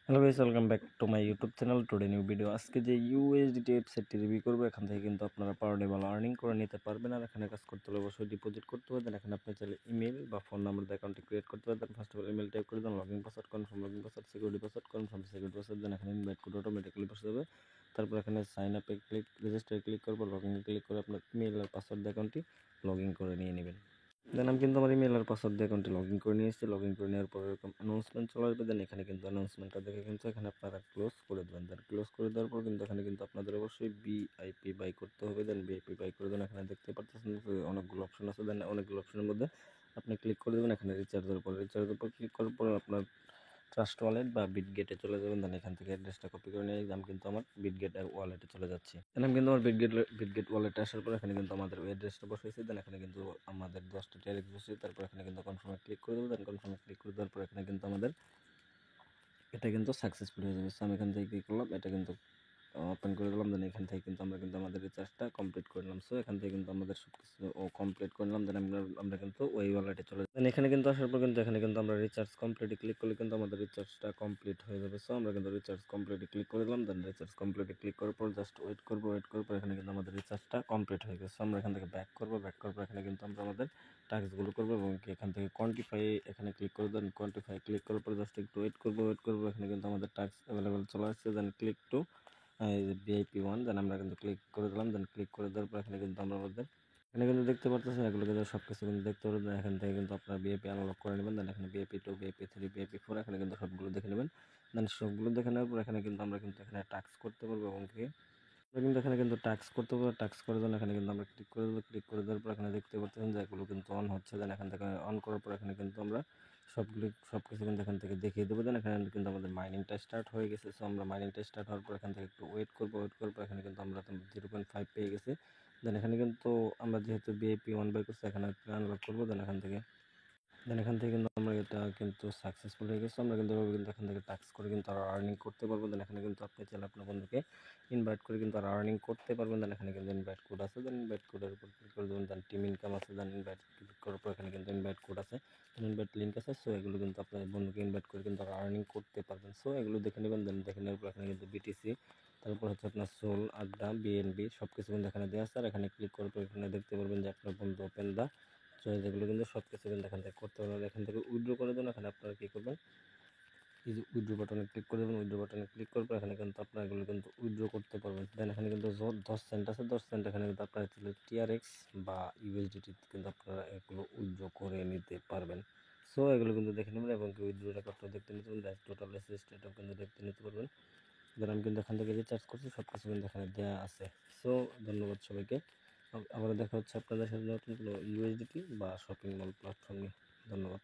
Hello guys, welcome back to my YouTube channel. Today new video. আজকে যে USDT ওয়েবসাইটটি review করবো, এখান থেকে কিন্তু আপনারা পার ডে ভালো আর্নিং করে নিতে পারবেন। আর এখানে কাজ করতে হলে অবশ্যই ডিপোজিট করতে হবে। দেন এখানে আপনি চাইলে ইমেল বা ফোন নাম্বার দিয়ে অ্যাকাউন্টটি ক্রিয়েট করতে পারবেন। First of all email type করে দেন, login password confirm, login password security password confirm, security password. Then এখানে ইনভাইট কোড অটোমেটিক্যালি বসে যাবে। তারপর এখানে সাইন আপে ক্লিক, রেজিস্টারে ক্লিক করবো, লগইনে ক্লিক করে আপনার ইমেল আর পাসওয়ার্ড দিয়ে অ্যাকাউন্টটি লগ ইন করে নিয়ে নেবেন। দেন আমি কিন্তু আমার ইমেল আর পাসওয়ার্ড দিয়ে অ্যাকাউন্টে লগ ইন করে নিয়ে এসেছি। লগ ইন করে নেওয়ার পরে এরকম অ্যানাউন্সমেন্ট চলে আসবে। দেন এখানে কিন্তু অ্যানাউন্সমেন্টটা দেখে কিন্তু এখানে আপনারা ক্লোজ করে দেবেন। দেন ক্লোজ করে দেওয়ার পর কিন্তু এখানে কিন্তু আপনাদের অবশ্যই ভিআইপি বাই করতে হবে। দেন ভিআইপি বাই করে দেন। এখানে দেখতে পাচ্ছেন অনেকগুলো অপশন আছে। দেন অনেকগুলো অপশনের মধ্যে আপনি ক্লিক করে দেবেন। এখানে রিচার্জের উপর ক্লিক করার পর আপনার ট্রাস্ট ওয়ালেট বা বিটগেটে চলে যাবেন। দেন এখান থেকে অ্যাড্রেসটা কপি করে নিয়ে আমি কিন্তু আমার বিটগেট ওয়ালেটে চলে যাচ্ছি। দেন আমি কিন্তু আমার বিটগেট ওয়ালেটে আসার পর এখানে কিন্তু আমাদের ওই অ্যাড্রেসটা বসাইছি। দেন এখানে কিন্তু আমাদের 10টা ট্যারিফ বসেছে। তারপর এখানে কিন্তু কনফার্মে ক্লিক করে দেবো। দেন কনফার্মে ক্লিক করে দেওয়ার পর এখানে কিন্তু আমাদের এটা কিন্তু সাকসেসফুল হয়ে যাবে। সো আমি এখান থেকে কী করলাম, এটা কিন্তু ওপেন করে দিলাম। দেন এখান থেকে কিন্তু আমরা কিন্তু আমাদের রিচার্জটা কমপ্লিট করে নিলাম। সো এখান থেকে কিন্তু আমাদের সব কিছু কমপ্লিট করে নিলাম। দেন আমরা কিন্তু ওই ওয়ালেটে চলে যাই। দেন এখানে কিন্তু আসার পর কিন্তু এখানে কিন্তু আমরা রিচার্জ কমপ্লিটে ক্লিক করলে কিন্তু আমাদের রিচার্জটা কমপ্লিট হয়ে যাবে। সো আমরা কিন্তু রিচার্জ কমপ্লিটে ক্লিক করে দিলাম। দেন রিচার্জ কমপ্লিটে ক্লিক করার পর জাস্ট ওয়েট করবো। ওয়েট করার পর এখানে কিন্তু আমাদের রিচার্জটা কমপ্লিট হয়ে গেছে। আমরা এখান থেকে ব্যাক করবো। ব্যাক করার পর এখানে কিন্তু আমরা আমাদের টাস্কগুলো করবো এবং এখান থেকে কোয়ান্টিফাই এখানে ক্লিক করে দেন। কোয়ান্টিফাই ক্লিক করার পর জাস্ট একটু ওয়েট করবো। এখানে কিন্তু আমাদের টাস্ক অ্যাভেলেবেল চলে আসছে। দেন ক্লিক টু ভিআইপি 1। দেন আমরা কিন্তু ক্লিক করে দিলাম। দেন ক্লিক করে দেওয়ার পর এখানে কিন্তু আমরা আমাদের এখানে কিন্তু দেখতে পারতেছেন, এগুলো কিন্তু সব কিছু কিন্তু দেখতে পারবেন। এখান থেকে কিন্তু আপনার ভিআইপি আনলক করে নেবেন। দেন এখানে ভিআইপি 2, ভিআইপি 3, ভিআইপি 4 এখানে কিন্তু সবগুলো দেখে নেবেন। দেন সবগুলো দেখে নেওয়ার পর এখানে কিন্তু আমরা কিন্তু এখানে টাস্ক করতে পারবো এবং আমরা কিন্তু এখানে কিন্তু টাস্ক করতে পারবো। টাস্ক করার জন্য এখানে কিন্তু আমরা ক্লিক করে দেবো। ক্লিক করে দেওয়ার পর এখানে দেখতে পাচ্ছেন যে এগুলো কিন্তু অন হচ্ছে। দেন এখান থেকে অন করার পর এখানে কিন্তু আমরা সব কিছু কিন্তু এখান থেকে দেখিয়ে দেবো। দেন এখানে কিন্তু আমাদের মাইনিংটা স্টার্ট হয়ে গেছে। সো আমরা মাইনিংটা স্টার্ট হওয়ার পর এখান থেকে একটু ওয়েট করবো। ওয়েট করার পর এখানে কিন্তু আমরা 0.5 পেয়ে গেছি। দেন এখানে কিন্তু আমরা যেহেতু ভিআইপি 1 বাই করছি, এখানে আনলক করবো। দেন এখান থেকে কিন্তু আমরা এটা কিন্তু সাকসেসফুল হয়ে গেছে। আমরা কিন্তু এভাবে কিন্তু এখান থেকে টাস্ক করে কিন্তু আরও আর্নিং করতে পারবো। দেন এখানে কিন্তু আপনি চাইলে আপনার বন্ধুকে ইনভাইট করে কিন্তু আরও আর্নিং করতে পারবেন। দেন এখানে কিন্তু ইনভাইট কোড আছে। দেন ইনভাইট কোডের উপর ক্লিক করে দেবেন। দেন টিম ইনকাম আছে। দেন ইনভাইট ক্লিক করার পর এখানে কিন্তু ইনভাইট কোড আছে, ইনভাইট লিঙ্ক আছে। সো এগুলো কিন্তু আপনার বন্ধুকে ইনভাইট করে কিন্তু আরও আর্নিং করতে পারবেন। সো এগুলো দেখে নেবেন। দেন দেখে নেওয়ার পর এখানে কিন্তু বিটিসি, তারপর হচ্ছে আপনার সোল, আড্ডা, বিএনবি সব কিছু কিন্তু এখানে দেওয়া আছে। আর এখানে ক্লিক করার পর এখানে দেখতে পারবেন যে আপনার বন্ধু ওপেন দা চয়েস, এগুলো কিন্তু সব কিছু কিন্তু এখান থেকে করতে পারবেন। এখান থেকে উইথড্র করে দেন। এখানে আপনারা কী করবেন, এই যে উইথড্র বাটনে ক্লিক করে দেবেন। উইথড্র বাটনে ক্লিক করার পর এখানে কিন্তু আপনারা এগুলো কিন্তু উইথড্র করতে পারবেন। দেন এখানে কিন্তু 10 সেন্ট আছে। 10 সেন্ট এখানে কিন্তু আপনারা টিআরএক্স বা ইউএসডিটি কিন্তু আপনারা এগুলো উইথড্র করে নিতে পারবেন। সো এগুলো কিন্তু দেখে নেবেন এবং উইথড্রটা আপনারা দেখতে নিতে পারবেন। টোটাল এসএসটিটাও কিন্তু দেখতে নিতে পারবেন। দেন আমি কিন্তু এখান থেকে রিচার্জ করছি, সব কিছু কিন্তু এখানে দেওয়া আছে। সো ধন্যবাদ সবাইকে। আবারও দেখা হচ্ছে আপনাদের সাথে নতুন কোনো ইউএসডিটি বা শপিং মল প্ল্যাটফর্মে। ধন্যবাদ।